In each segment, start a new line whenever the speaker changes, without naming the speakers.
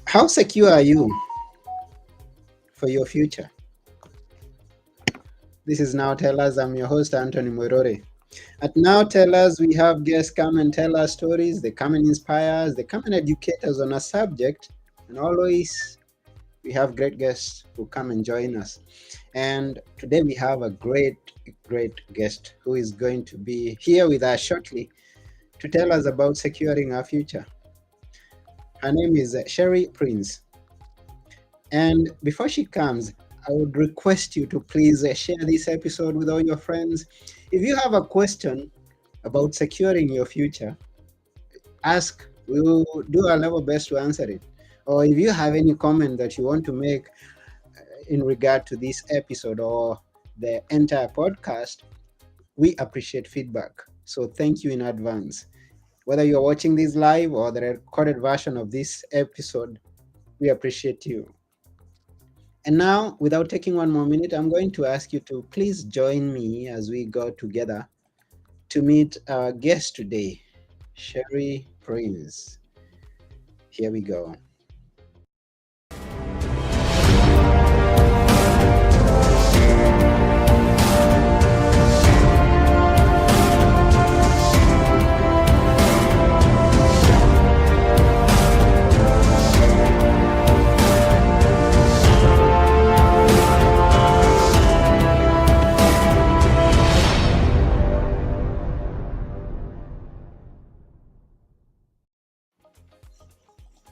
How secure are you for your future? This is Now Tell Us. I'm your host, Anthony Morore. At Now Tell Us, we have guests come and tell us stories. They come and inspire us. They come and educate us on a subject. And always, we have great guests who come and join us. And today, we have a great guest who is going to be here with us shortly to tell us about securing our future. Her name is Scherrie Prince. And before she comes, I would request you to please share this episode with all your friends. If you have a question about securing your future, ask. We will do our level best to answer it. Or if you have any comment that you want to make in regard to this episode or the entire podcast, we appreciate feedback. So thank you in advance. Whether you're watching this live or the recorded version of this episode, we appreciate you. And now, without taking one more minute, I'm going to ask you to please join me as we go together to meet our guest today, Scherrie Prince. Here we go.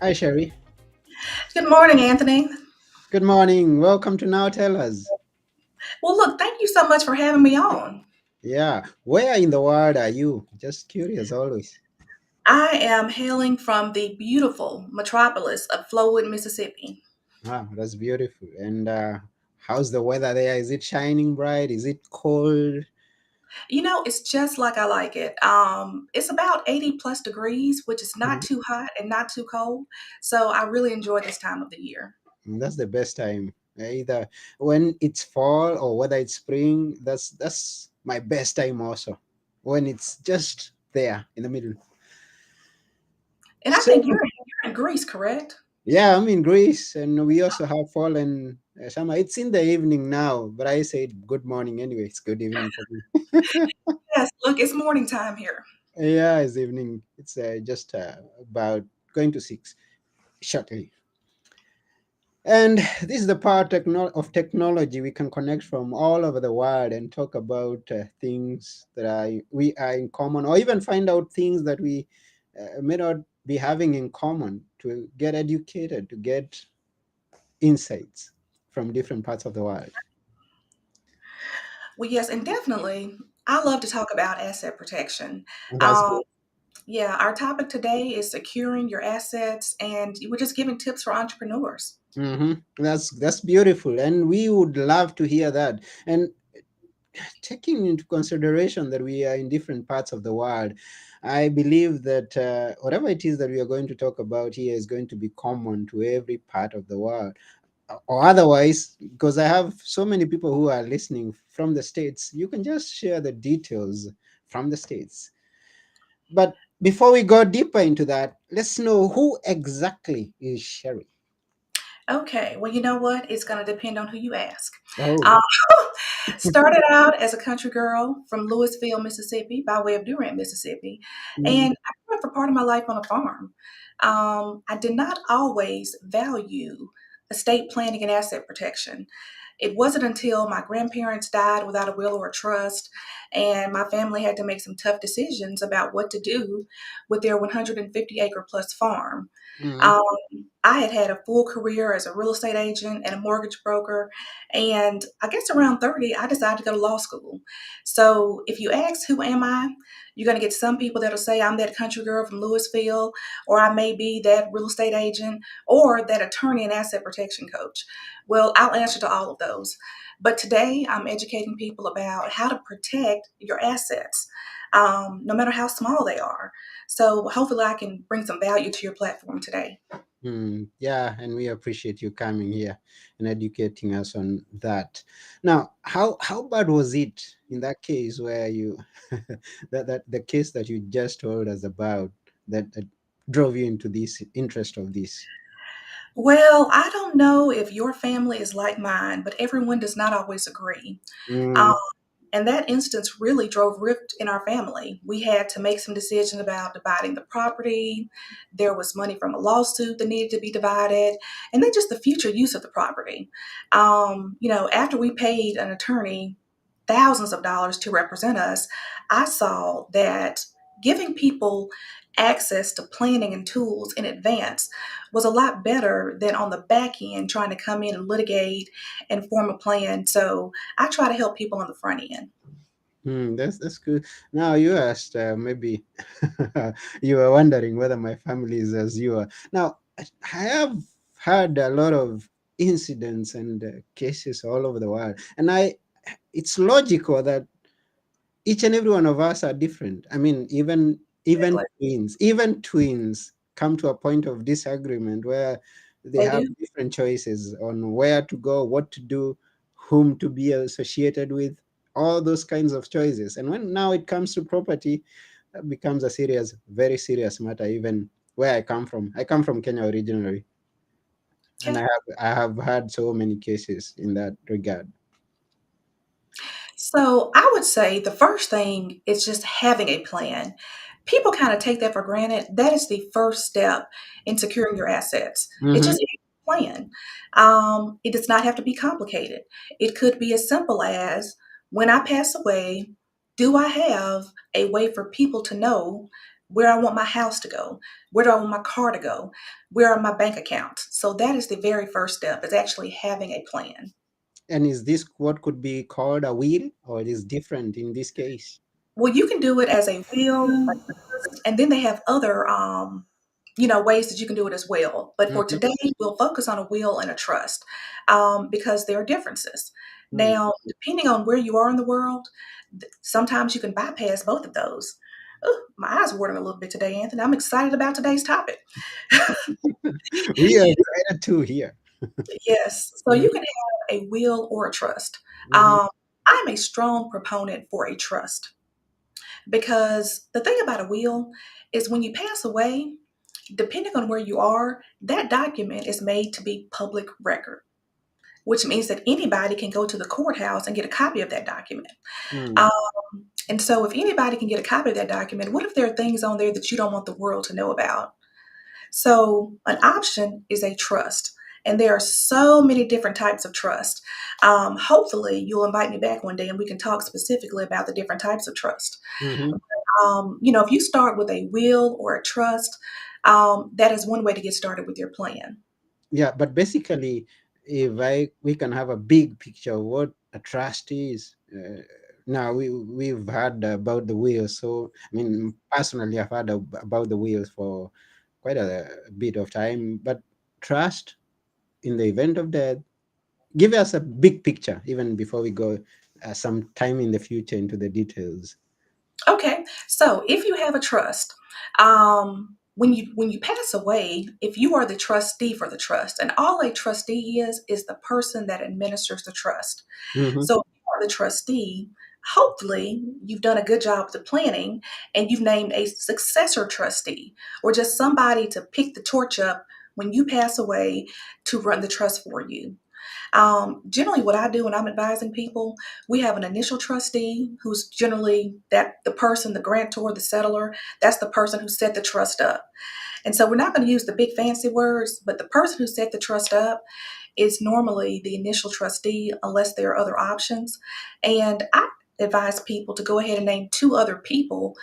Hi, Sherry.
Good morning, Anthony.
Good morning. Welcome to Now Tell Us.
Well, look, thank you so much for having me on.
Yeah, where in the world are you? Just curious always.
I am hailing from the beautiful metropolis of Flowood, Mississippi.
Wow, that's beautiful. And how's the weather there? Is it shining bright? Is it cold?
It's just like I like it. It's about 80 plus degrees, which is not
Mhm.
too hot and not too cold. So I really enjoy this time of the year.
That's the best time. Either when it's fall or whether it's spring, that's my best time also. When it's just there in the middle.
And I think
So
you're in Greece, correct?
yeah, I'm in Greece and we also have fall and summer. It's in the evening now, but I said good morning anyway. It's good evening for me.
Yes, look, it's morning time here.
Yeah, it's evening. It's just about going to 6 shortly. And this is the part of technology we can connect from all over the world and talk about things that we are in common, or even find out things that we may not be having in common to get educated, to get insights from different parts of the world.
Well, yes, and definitely, I love to talk about asset protection.
And that's
Um,
good.
yeah, our topic today is securing your assets, and we're just giving tips for entrepreneurs.
That's beautiful, and we would love to hear that. And taking into consideration that we are in different parts of the world, I believe that whatever it is that we are going to talk about here is going to be common to every part of the world. Or otherwise, because I have so many people who are listening from the States, you can just share the details from the States. But before we go deeper into that, let's know who exactly is Sherry.
Okay, well, you know what? It's going to depend on who you ask.
Oh.
Um, started out as a country girl from Louisville, Mississippi, by way of Durant, Mississippi,
Mm,
and I grew up for part of my life on a farm. I did not always value estate planning and asset protection. It wasn't until my grandparents died without a will or a trust, and my family had to make some tough decisions about what to do with their 150-acre plus farm.
mm,
Um, I had had a full career as a real estate agent and a mortgage broker. And I guess around 30, I decided to go to law school. So if you ask, who am I? You're going to get some people that'll say I'm that country girl from Louisville, or I may be that real estate agent, or that attorney and asset protection coach. Well, I'll answer to all of those. But today, I'm educating people about how to protect your assets, no matter how small they are. So hopefully I can bring some value to your platform today.
yeah, and we appreciate you coming here and educating us on that. Now, how bad was it in that case where you that the case that you just told us about that drove you into this interest of this?
Well, I don't know if your family is like mine, but everyone does not always agree.
Mm,
Um, and that instance really drove rift in our family. We had to make some decisions about dividing the property. There was money from a lawsuit that needed to be divided, and then just the future use of the property. After we paid an attorney thousands of dollars to represent us, I saw that giving people access to planning and tools in advance was a lot better than on the back end trying to come in and litigate and form a plan. So I try to help people on the front end.
that's good. Now you asked, maybe you were wondering whether my family is as you are. Now I have had a lot of incidents and cases all over the world, and I it's logical that each and every one of us are different. I mean, even
Exactly.
twins come to a point of disagreement where they
They
have
do.
different choices on where to go, what to do, whom to be associated with, all those kinds of choices. And when now it comes to property, that becomes a serious, very serious matter. Even where I come from Kenya originally, and
Okay.
I have had so many cases in that regard.
So I would say the first thing is just having a plan. People kind of take that for granted. That is the first step in securing your assets. It's
Hmm.
just a plan. It does not have to be complicated. It could be as simple as when I pass away, do I have a way for people to know where I want my house to go? Where do I want my car to go? Where are my bank accounts? So that is the very first step, is actually having a plan.
And is this what could be called a will, or it is different in this case?
Well, you can do it as a will, and then they have other, ways that you can do it as well. But for
Mhm.
today, we'll focus on a will and a trust because there are differences.
Mm.
Now, depending on where you are in the world, sometimes you can bypass both of those. Ugh, my eyes are watering a little bit today, Anthony. I'm excited about today's topic.
We are excited too here.
Yes, so
Mhm.
you can have a will or a trust.
Mhm.
Um, I'm a strong proponent for a trust because the thing about a will is when you pass away, depending on where you are, that document is made to be public record, which means that anybody can go to the courthouse and get a copy of that document.
Mm.
Um, and so, if anybody can get a copy of that document, what if there are things on there that you don't want the world to know about? So, an option is a trust. And there are so many different types of trust. Hopefully, you'll invite me back one day and we can talk specifically about the different types of trust.
Mhm.
If you start with a will or a trust, that is one way to get started with your plan.
Yeah, but basically, if I we can have a big picture of what a trust is. Now we've heard about the wheels. So I mean, personally, I've heard about the wheels for quite a bit of time. But trust in the event of death, give us a big picture even before we go some time in the future into the details.
Okay, so if you have a trust, when you pass away, if you are the trustee for the trust, and all a trustee is the person that administers the trust.
Hmm.
So if you are the trustee, hopefully you've done a good job of the planning and you've named a successor trustee or just somebody to pick the torch up when you pass away to run the trust for you. Generally, what I do when I'm advising people, we have an initial trustee who's generally that the person, the grantor, the settler. That's the person who set the trust up. And so we're not going to use the big fancy words, but the person who set the trust up is normally the initial trustee unless there are other options. And I advise people to go ahead and name two other people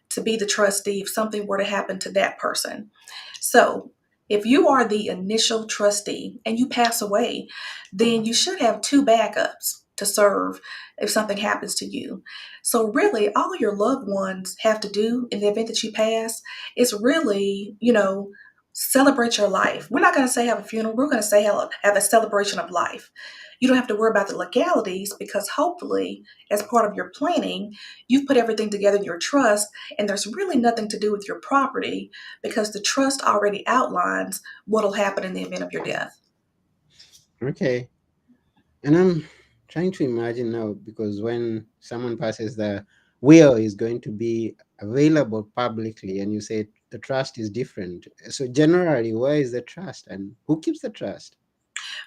to be the trustee if something were to happen to that person. So if you are the initial trustee and you pass away, then you should have two backups to serve if something happens to you. So, really, all your loved ones have to do in the event that you pass is really, celebrate your life. We're not going to say have a funeral, we're going to say have a celebration of life. You don't have to worry about the legalities because hopefully, as part of your planning, you've put everything together in your trust, and there's really nothing to do with your property because the trust already outlines what will happen in the event of your death.
Okay. And I'm trying to imagine now, because when someone passes, the will is going to be available publicly, and you say the trust is different. So generally, where is the trust, and who keeps the trust?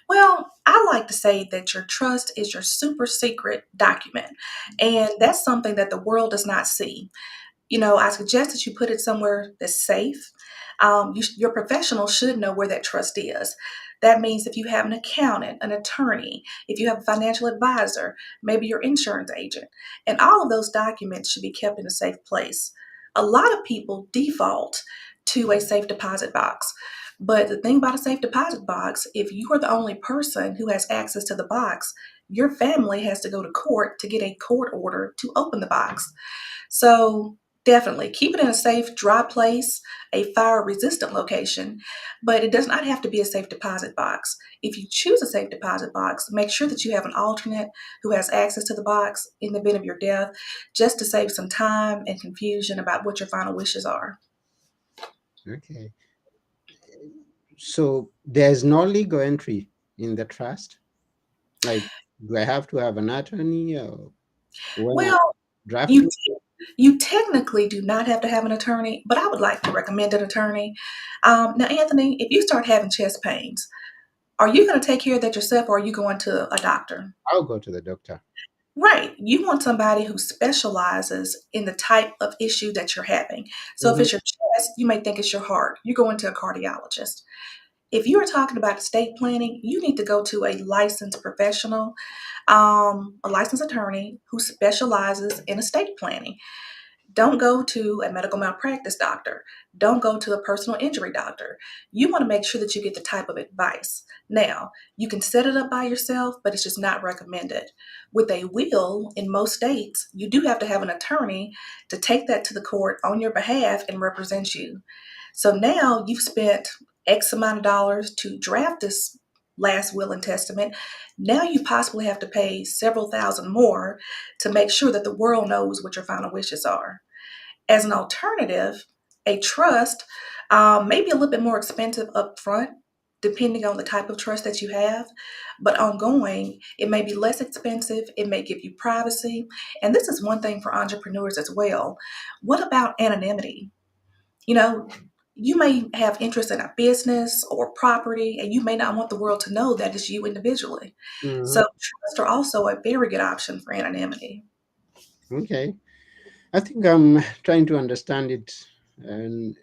Well, I like to say that your trust is your super secret document, and that's something that the world does not see. I suggest that you put it somewhere that's safe. Your professional should know where that trust is. That means if you have an accountant, an attorney, if you have a financial advisor, maybe your insurance agent, and all of those documents should be kept in a safe place. A lot of people default to a safe deposit box. But the thing about a safe deposit box, if you are the only person who has access to the box, your family has to go to court to get a court order to open the box. So definitely keep it in a safe, dry place, a fire resistant location, but it does not have to be a safe deposit box. If you choose a safe deposit box, make sure that you have an alternate who has access to the box in the event of your death, just to save some time and confusion about what your final wishes are.
Okay. So there's no legal entry in the trust. Like, do I have to have an attorney when I'm
Well, you
drafting?
you technically do not have to have an attorney, but I would like to recommend an attorney. Now, Anthony, if you start having chest pains, are you going to take care of that yourself, or are you going to a doctor?
I'll go to the doctor.
Right. You want somebody who specializes in the type of issue that you're having. So if
Hmm.
it's your chest, you may think it's your heart. You're going to a cardiologist. If you are talking about estate planning, you need to go to a licensed professional, a licensed attorney who specializes in estate planning. Don't go to a medical malpractice doctor. Don't go to a personal injury doctor. You want to make sure that you get the type of advice. Now, you can set it up by yourself, but it's just not recommended. With a will, in most states, you do have to have an attorney to take that to the court on your behalf and represent you. So now you've spent X amount of dollars to draft this last will and testament. Now you possibly have to pay several thousand more to make sure that the world knows what your final wishes are. As an alternative, a trust may be a little bit more expensive up front, depending on the type of trust that you have, but ongoing, it may be less expensive, it may give you privacy. And this is one thing for entrepreneurs as well. What about anonymity? You know, you may have interest in a business or property, and you may not want the world to know that it's you individually. So,
Hmm.
trusts are also a very good option for anonymity.
Okay. I think I'm trying to understand it. And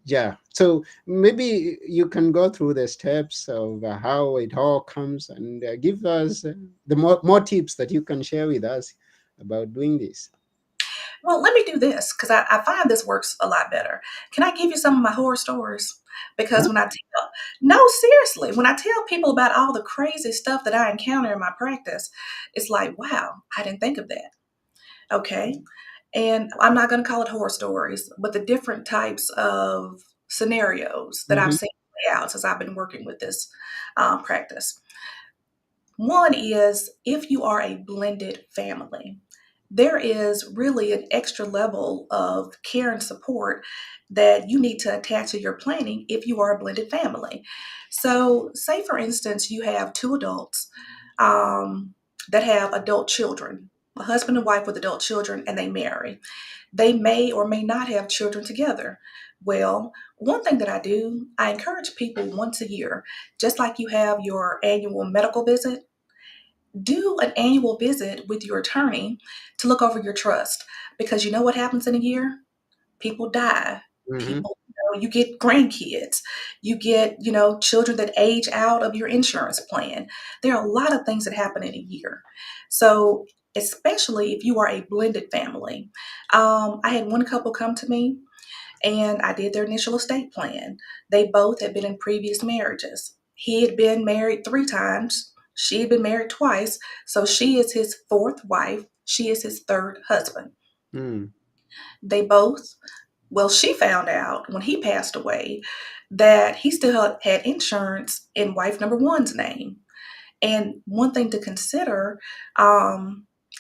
yeah, so maybe you can go through the steps of how it all comes, and give us the more tips that you can share with us about doing this.
Well, let me do this because I find this works a lot better. Can I give you some of my horror stories? Because
Huh?
when I tell, no, seriously, when I tell people about all the crazy stuff that I encounter in my practice, it's like, wow, I didn't think of that. Okay. And I'm not going to call it horror stories, but the different types of scenarios that I've
Hmm.
seen play out since I've been working with this practice. One is if you are a blended family, there is really an extra level of care and support that you need to attach to your planning if you are a blended family. So, say for instance, you have two adults that have adult children, a husband and wife with adult children, and they marry. They may or may not have children together. Well, one thing that I do, I encourage people once a year, just like you have your annual medical visit, do an annual visit with your attorney to look over your trust. Because you know what happens in a year? People die.
Hmm.
People, you get grandkids. You get, children that age out of your insurance plan. There are a lot of things that happen in a year. So, especially if you are a blended family. I had one couple come to me and I did their initial estate plan. They both had been in previous marriages. He had been married 3 times. She had been married twice. So she is his fourth wife. She is his third husband.
Mm.
They both, well, she found out when he passed away that he still had insurance in wife number one's name. And one thing to consider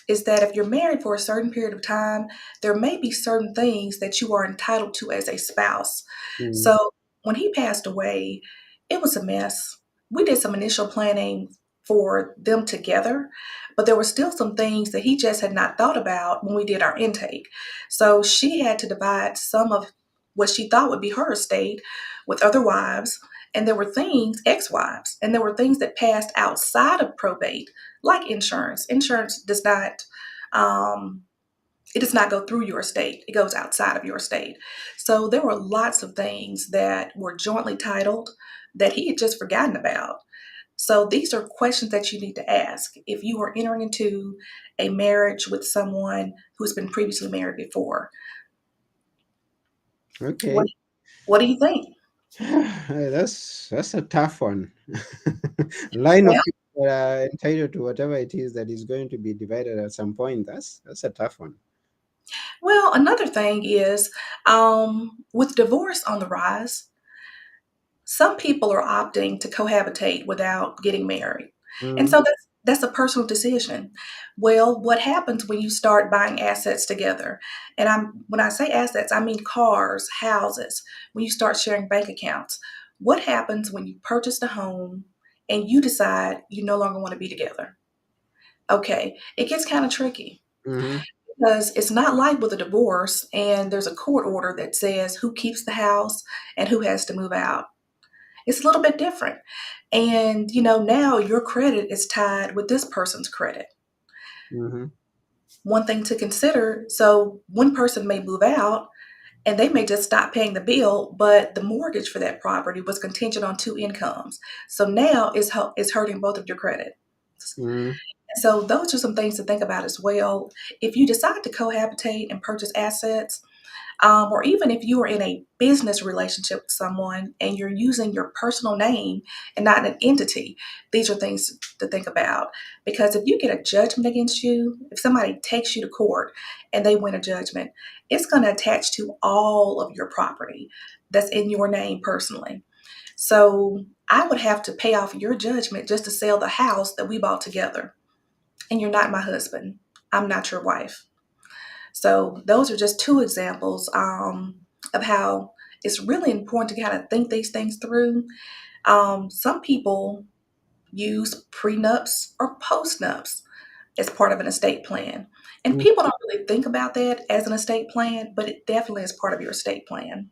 is that if you're married for a certain period of time, there may be certain things that you are entitled to as a spouse.
Mm.
So when he passed away, it was a mess. We did some initial planning for them together, but there were still some things that he just had not thought about when we did our intake. So she had to divide some of what she thought would be her estate with other wives, and there were things, ex wives, and there were things that passed outside of probate, like insurance. Insurance does not. Um, it does not go through your estate. It goes outside of your estate. So there were lots of things that were jointly titled that he had just forgotten about. So these are questions that you need to ask if you are entering into a marriage with someone who's been previously married before. What
Okay.
What do you think?
That's a tough one. Line
Well,
of people that are entitled to whatever it is that is going to be divided at some point. That's a tough one.
another thing is with divorce on the rise, some people are opting to cohabitate without getting married. And
Mm,
so that's a personal decision. Well, what happens when you start buying assets together? And when I say assets, I mean cars, houses, when you start sharing bank accounts. What happens when you purchase a home and you decide you no longer want to be together? Okay, it gets kind of tricky
mm-hmm,
because it's not like with a divorce and there's a court order that says who keeps the house and who has to move out. It's a little bit different. And, now your credit is tied with this person's credit.
mm-hmm,
One thing to consider, so one person may move out and they may just stop paying the bill, but the mortgage for that property was contingent on two incomes. So now it's hurting both of your credit.
mm-hmm,
So those are some things to think about as well. If you decide to cohabitate and purchase assets, or even if you are in a business relationship with someone and you're using your personal name and not an entity, these are things to think about. Because if you get a judgment against you, if somebody takes you to court and they win a judgment, it's going to attach to all of your property that's in your name personally. So I would have to pay off your judgment just to sell the house that we bought together. And you're not my husband. I'm not your wife. So those are just two examples of how it's really important to kind of think these things through. Some people use prenups or postnups as part of an estate plan. And
mm.
people don't really think about that as an estate plan, but it definitely is part of your estate plan.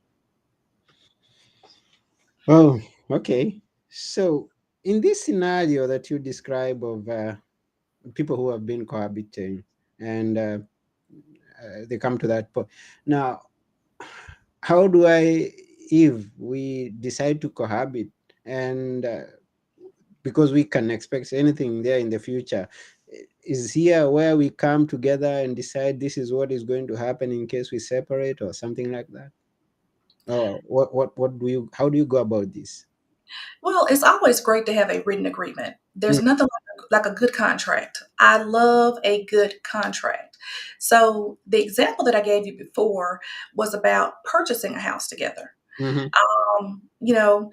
Oh, okay. So, in this scenario that you describe of people who have been cohabiting and they come to that point, now, how do I, if we decide to cohabit and because we can expect anything there in the future, is here where we come together and decide this is what is going to happen in case we separate or something like that? Or what do you, how do you go about this?
Well, it's always great to have a written agreement.
Mm,
There's nothing like a good contract. I love a good contract. So, the example that I gave you before was about purchasing a house together.
mm-hmm,
Um, you know,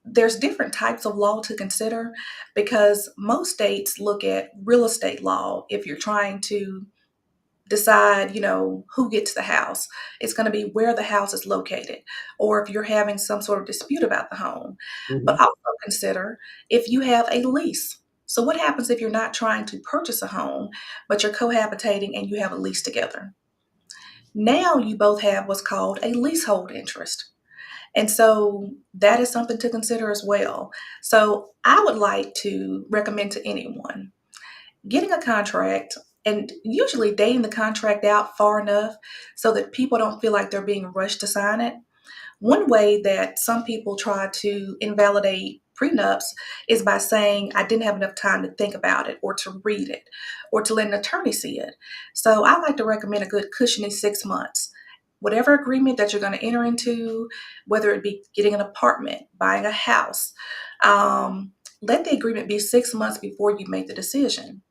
there's different types of law to consider because most states look at real estate law if you're trying to decide, who gets the house. It's going to be where the house is located, or if you're having some sort of dispute about the home.
mm-hmm.
But also consider if you have a lease. So, what happens if you're not trying to purchase a home, but you're cohabitating and you have a lease together? Now you both have what's called a leasehold interest. And so that is something to consider as well. So I would like to recommend to anyone getting a contract and usually dating the contract out far enough so that people don't feel like they're being rushed to sign it. One way that some people try to invalidate prenups is by saying, I didn't have enough time to think about it or to read it or to let an attorney see it. So I like to recommend a good cushiony 6 months. Whatever agreement that you're going to enter into, whether it be getting an apartment, buying a house, let the agreement be 6 months before you make the decision.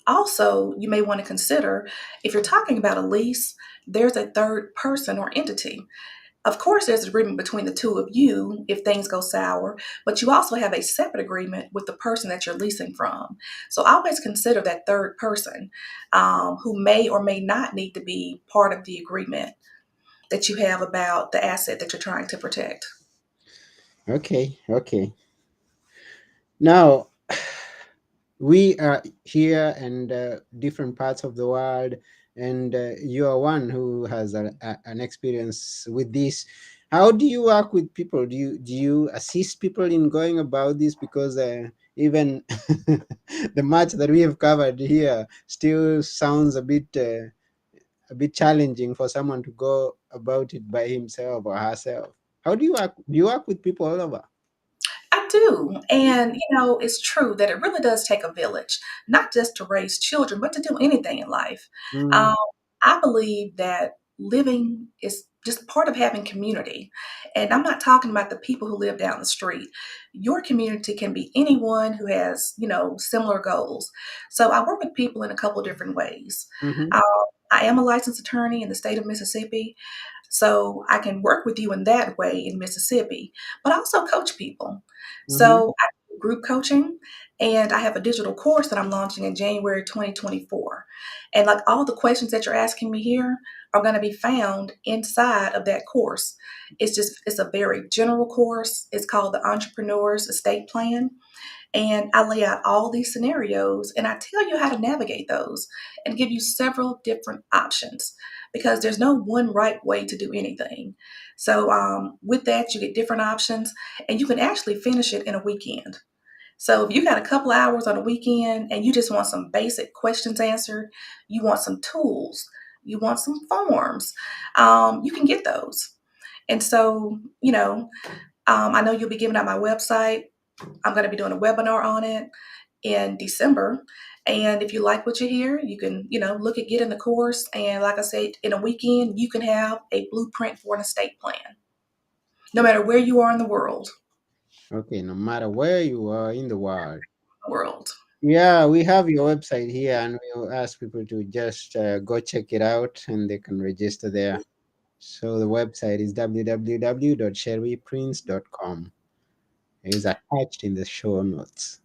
Also, you may want to consider if you're talking about a lease, there's a third person or entity. Of course, there's an agreement between the two of you if things go sour, but you also have a separate agreement with the person that you're leasing from. So always consider that third person who may or may not need to be part of the agreement that you have about the asset that you're trying to protect.
Okay, okay. Now, We are here and different parts of the world, and you are one who has an experience with this. How do you work with people? Do you assist people in going about this? Because even the match that we have covered here still sounds a bit challenging for someone to go about it by himself or herself. How do you work? Do you work with people all over?
I do. And, it's true that it really does take a village, not just to raise children, but to do anything in life.
Mm,
Um, I believe that living is just part of having community. And I'm not talking about the people who live down the street. Your community can be anyone who has, similar goals. So I work with people in a couple different ways.
mm-hmm,
Um, I am a licensed attorney in the state of Mississippi. So I can work with you in that way in Mississippi, but I also coach people.
mm-hmm.
So I do group coaching, and I have a digital course that I'm launching in January 2024. And like all the questions that you're asking me here are going to be found inside of that course. It's a very general course. It's called the Entrepreneur's Estate Plan. And I lay out all these scenarios and I tell you how to navigate those and give you several different options because there's no one right way to do anything. So, with that, you get different options and you can actually finish it in a weekend. So, if you got a couple hours on a weekend and you just want some basic questions answered, you want some tools, you want some forms, you can get those. And so, I know you'll be giving out my website. I'm going to be doing a webinar on it in December. And if you like what you hear, you can, look at getting the course. And like I said, in a weekend, you can have a blueprint for an estate plan, no matter where you are in the world.
Okay, no matter where you are in the world.
World.
Yeah, we have your website here, and we'll ask people to just go check it out and they can register there. So the website is www.sherrieprince.com. It is attached in the show notes.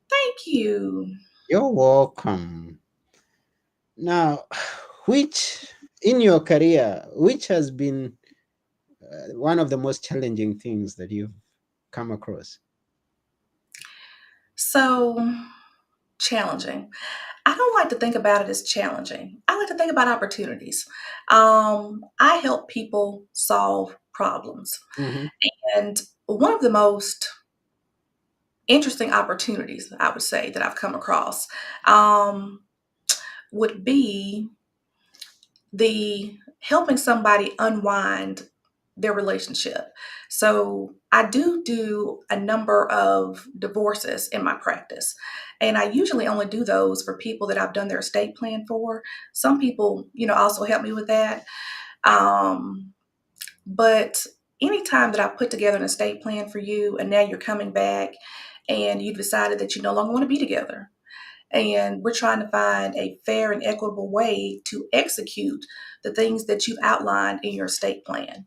Thank you.
You're welcome. Now, which in your career, which has been one of the most challenging things that you've come across?
So challenging. I don't like to think about it as challenging. I like to think about opportunities. I help people solve problems.
Mm-hmm.
And one of the most interesting opportunities, I would say, that I've come across um, would be the helping somebody unwind their relationship. So I do a number of divorces in my practice. And I usually only do those for people that I've done their estate plan for. Some people, also help me with that. Um, but anytime that I put together an estate plan for you and now you're coming back and you've decided that you no longer want to be together, and we're trying to find a fair and equitable way to execute the things that you've outlined in your estate plan.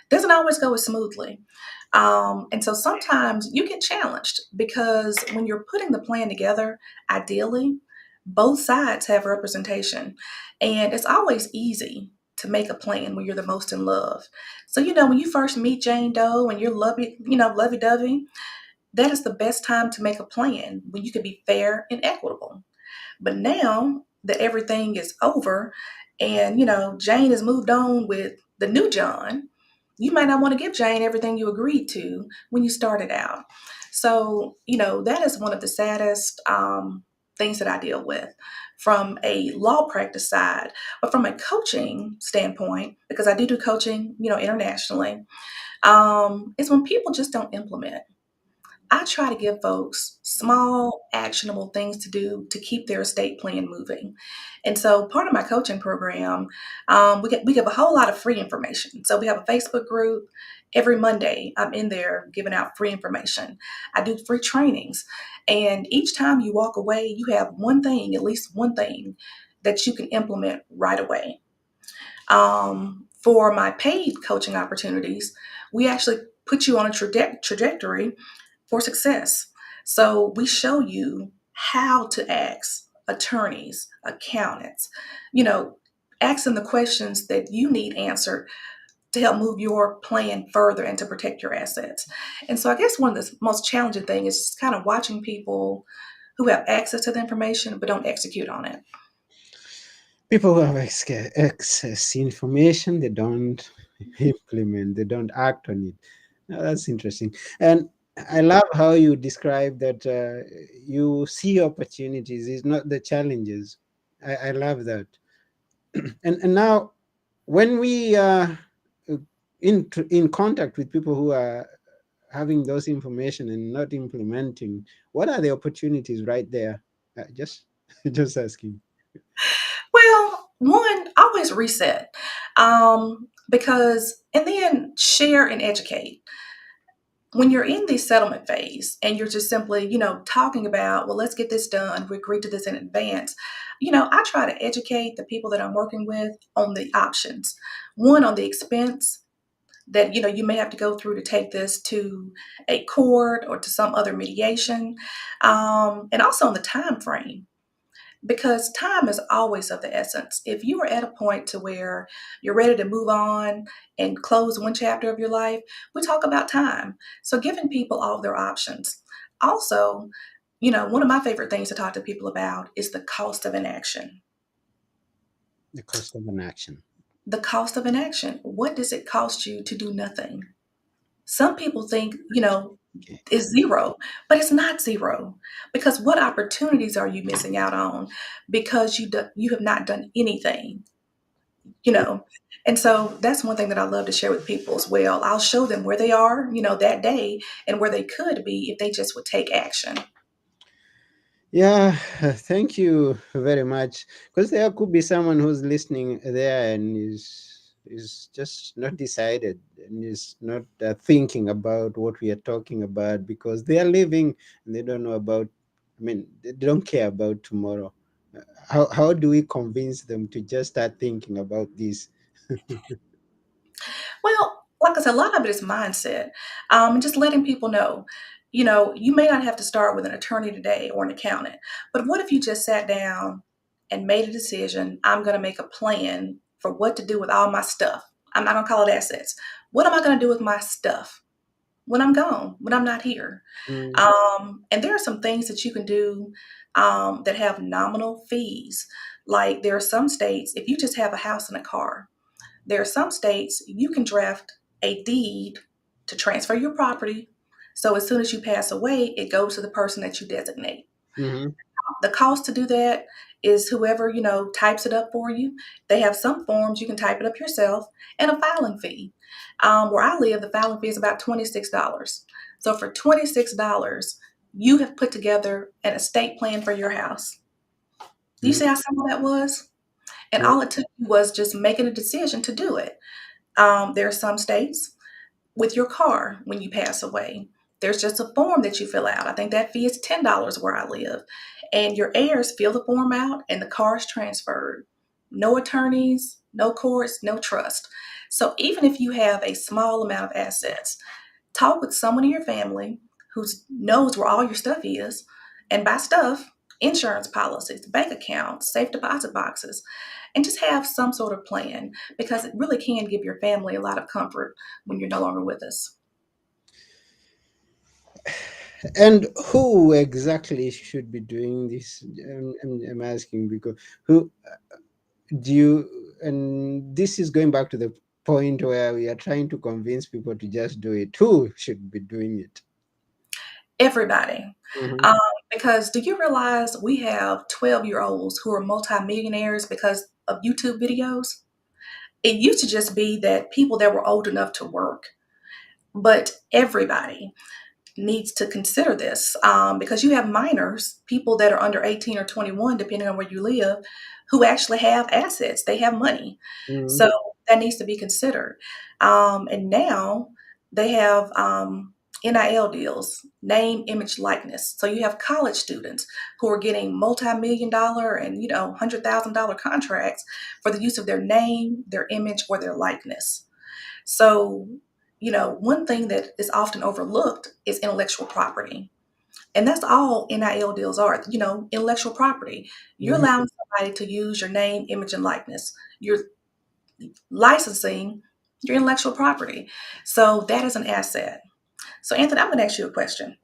Doesn't always go as smoothly. And so sometimes you get challenged because when you're putting the plan together, ideally, both sides have representation. And it's always easy to make a plan when you're the most in love. So, when you first meet Jane Doe and you're lovey dovey, that is the best time to make a plan when you can be fair and equitable. But now that everything is over and, Jane has moved on with the new John, you might not want to give Jane everything you agreed to when you started out. So, that is one of the saddest things that I deal with from a law practice side. But from a coaching standpoint, because I do coaching, internationally, is when people just don't implement. I try to give folks small, actionable things to do to keep their estate plan moving. And so, part of my coaching program, we give a whole lot of free information. So, we have a Facebook group. Every Monday, I'm in there giving out free information. I do free trainings. And each time you walk away, you have one thing, at least one thing, that you can implement right away. For my paid coaching opportunities, we actually put you on a trajectory for success. So we show you how to ask attorneys, accountants, you know, asking the questions that you need answered to help move your plan further and to protect your assets. And so I guess one of the most challenging things is just kind of watching people who have access to the information but don't execute on it.
People who have access information, they don't implement, they don't act on it. Now, that's interesting. And I love how you describe that you see opportunities, is not the challenges. I love that. And now, when we are in contact with people who are having those information and not implementing, what are the opportunities right there? Just just asking.
Well, one, always reset. Because, and then share and educate. When you're in the settlement phase and you're just simply, talking about, well, let's get this done, we agreed to this in advance. I try to educate the people that I'm working with on the options. One, on the expense that, you may have to go through to take this to a court or to some other mediation, and also on the time frame, because time is always of the essence. If you are at a point to where you're ready to move on and close one chapter of your life, we talk about time. So giving people all of their options. Also, one of my favorite things to talk to people about is the cost of inaction.
The cost of an action.
The cost of inaction. What does it cost you to do nothing? Some people think,
Okay.
is zero, but it's not zero, because what opportunities are you missing out on because you have not done anything, you know. And so that's one thing that I love to share with people as well. I'll show them where they are, that day, and where they could be if they just would take action.
Yeah, thank you very much. Because there could be someone who's listening there and is just not decided and is not thinking about what we are talking about because they are living and they don't know about. I mean, they don't care about tomorrow. How do we convince them to just start thinking about this?
Well, like I said, a lot of it is mindset. And just letting people know, you may not have to start with an attorney today or an accountant, but what if you just sat down and made a decision? I'm going to make a plan for what to do with all my stuff. I'm not going to call it assets. What am I going to do with my stuff when I'm gone, when I'm not here?
Mm,
And there are some things that you can do that have nominal fees. Like there are some states, if you just have a house and a car, there are some states you can draft a deed to transfer your property. So as soon as you pass away, it goes to the person that you designate.
mm-hmm,
The cost to do that is whoever, types it up for you. They have some forms, you can type it up yourself, and a filing fee. Where I live, the filing fee is about $26. So for $26, you have put together an estate plan for your house. Do you
mm,
see how simple that was? And
yeah.
all it took you was just making a decision to do it. There are some states with your car when you pass away. There's just a form that you fill out. I think that fee is $10 where I live. And your heirs fill the form out and the car is transferred. No attorneys, no courts, no trust. So even if you have a small amount of assets, talk with someone in your family who knows where all your stuff is. And by stuff, insurance policies, bank accounts, safe deposit boxes, and just have some sort of plan, because it really can give your family a lot of comfort when you're no longer with us.
And who exactly should be doing this? I'm asking because who do you, and this is going back to the point where we are trying to convince people to just do it. Who should be doing it?
Everybody.
Hmm.
Um, because do you realize we have 12-year-olds who are multimillionaires because of YouTube videos? It used to just be that people that were old enough to work, but everybody needs to consider this, because you have minors, people that are under 18 or 21, depending on where you live, who actually have assets. They have money.
Hmm.
So that needs to be considered. And now they have NIL deals, name, image, likeness. So you have college students who are getting multi-million dollar and $100,000 contracts for the use of their name, their image, or their likeness. So, one thing that is often overlooked is intellectual property. And that's all NIL deals are, intellectual property. You're
Hmm.
allowing somebody to use your name, image, and likeness. You're licensing your intellectual property. So that is an asset. So Anthony, I'm going to ask you a question.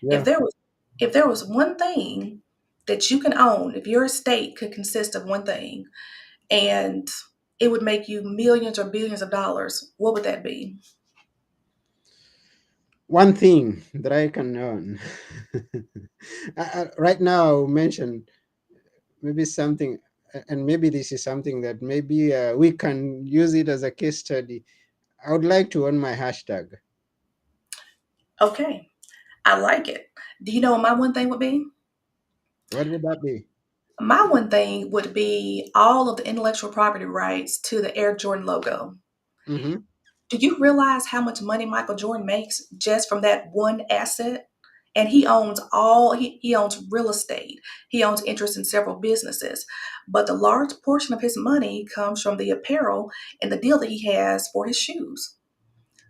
If
Yeah.
there was If there was one thing that you can own, if your estate could consist of one thing and it would make you millions or billions of dollars, what would that be?
One thing that I can learn. Right now, I'll mention maybe something, and maybe this is something that maybe we can use it as a case study. I would like to own my hashtag.
Okay, I like it. Do you know what my one thing would be?
What would that be?
My one thing would be all of the intellectual property rights to the Air Jordan logo.
Mm-hmm.
Do you realize how much money Michael Jordan makes just from that one asset? And he owns he owns real estate. He owns interest in several businesses. But the large portion of his money comes from the apparel and the deal that he has for his shoes.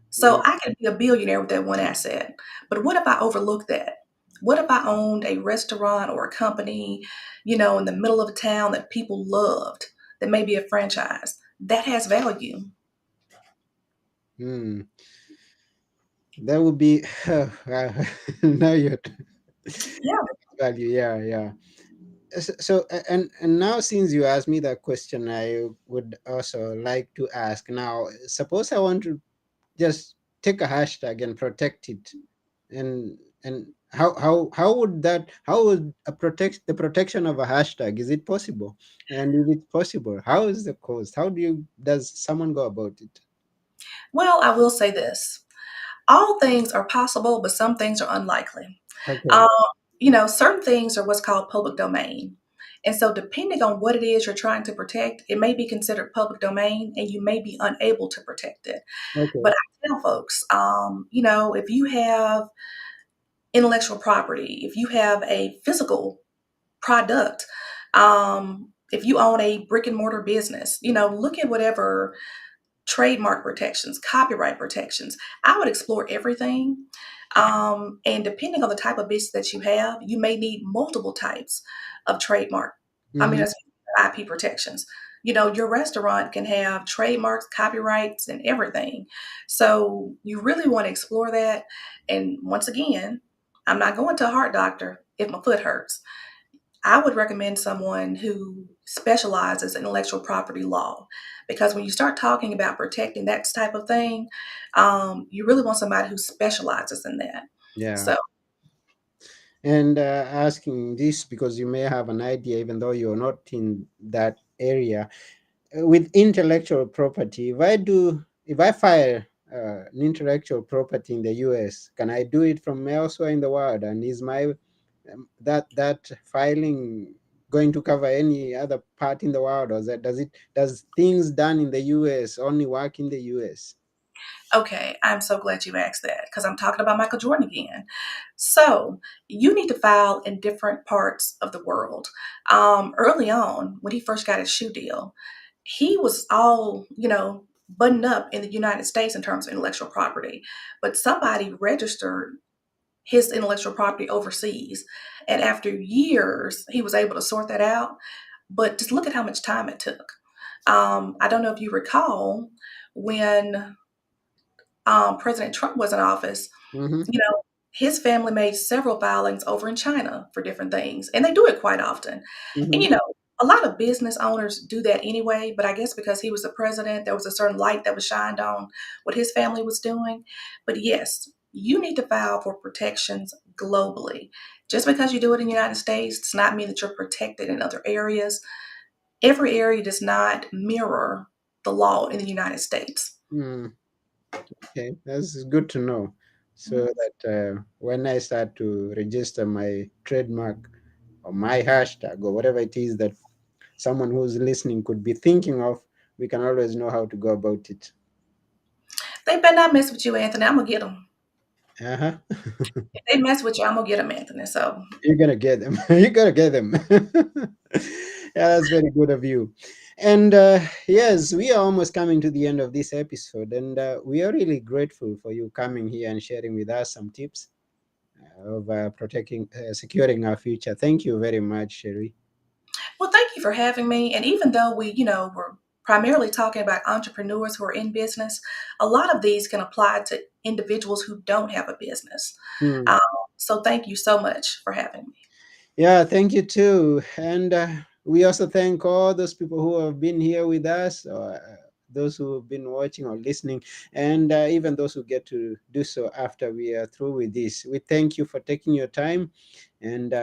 So
Mm,
I could be a billionaire with that one asset. But what if I overlooked that? What if I owned a restaurant or a company, in the middle of a town that people loved, that may be a franchise? That has value.
mm. That would be now you're
Yeah.
value. Yeah, yeah. So, and now since you asked me that question, I would also like to ask now. Suppose I want to just take a hashtag and protect it, and how would that how would a protect the protection of a hashtag, is it possible? And if it's possible, how is the cost? How does someone go about it?
Well, I will say this. All things are possible, but some things are unlikely.
Okay.
Um, certain things are what's called public domain. And so, depending on what it is you're trying to protect, it may be considered public domain and you may be unable to protect it. But
Okay.
I tell folks, if you have intellectual property, if you have a physical product, if you own a brick and mortar business, look at whatever trademark protections, copyright protections. I would explore everything. And depending on the type of business that you have, you may need multiple types of trademark. I mean,
Mm-hmm.
that's IP protections. Your restaurant can have trademarks, copyrights, and everything. So you really want to explore that. And once again, I'm not going to a heart doctor if my foot hurts. I would recommend someone who specializes in intellectual property law because when you start talking about protecting that type of thing, you really want somebody who specializes in that.
Yeah.
So,
And asking this because you may have an idea, even though you're not in that area. With intellectual property, if I file an intellectual property in the US, can I do it from elsewhere in the world? And is my that filing going to cover any other part in the world, or does things done in the US only work in the US?
okay, I'm so glad you asked that because I'm talking about Michael Jordan again. So, you need to file in different parts of the world. Early on, when he first got his shoe deal, he was all, buttoned up in the United States in terms of intellectual property. But somebody registered his intellectual property overseas. And after years, he was able to sort that out. But just look at how much time it took. I don't know if you recall when President Trump was in office,
Mm-hmm.
you know, his family made several filings over in China for different things, and they do it quite often. And
Mm-hmm.
a lot of business owners do that anyway, but I guess because he was the president, there was a certain light that was shined on what his family was doing. But yes, you need to file for protections globally. Just because you do it in the United States does not mean that you're protected in other areas. Every area does not mirror the law in the United States.
Mm, okay, that's good to know. So that when I start to register my trademark or my hashtag or whatever it is that someone who's listening could be thinking of, we can always know how to go about it.
They better not mess with you, Anthony. I'm gonna get them.
Uh-huh.
If they mess with you, I'm gonna get them, Anthony. So
You're gonna get them. You're gonna get them. Yeah, that's very good of you. And yes, we are almost coming to the end of this episode, and we are really grateful for you coming here and sharing with us some tips of securing our future. Thank you very much, Sherry.
well, thank you for having me. And even though we, were primarily talking about entrepreneurs who are in business. A lot of these can apply to individuals who don't have a business.
Hmm.
Um, so thank you so much for having me.
Yeah, thank you too. And we also thank all those people who have been here with us, or those who have been watching or listening, and even those who get to do so after we are through with this. We thank you for taking your time. And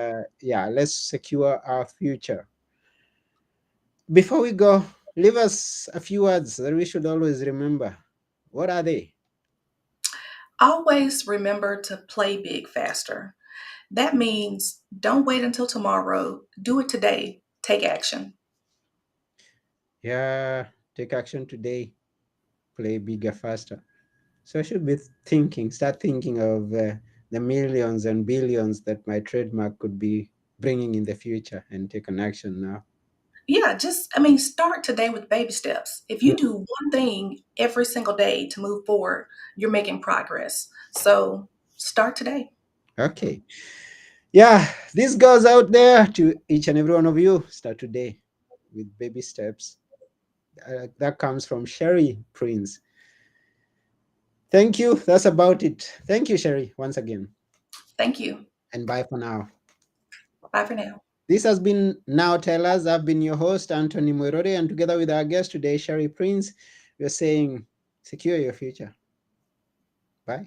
yeah, let's secure our future. Before we go, leave us a few words that we should always remember. What are they?
Always remember to play big faster. That means don't wait until tomorrow. Do it today. Take action.
Yeah, take action today, play bigger, faster. So I should be thinking, start thinking of the millions and billions that my trademark could be bringing in the future and take an action now.
Yeah, I mean, start today with baby steps. If you
Mm.
do one thing every single day to move forward, you're making progress. So start today.
Okay. Yeah, this goes out there to each and every one of you. Start today with baby steps. That comes from Sherry Prince. Thank you. That's about it. Thank you, Sherry, once again.
Thank you.
And bye for now.
Bye for now.
This has been Now Tell Us. I've been your host, Anthony Muirode, and together with our guest today, Sherry Prince, we're saying, secure your future. Bye.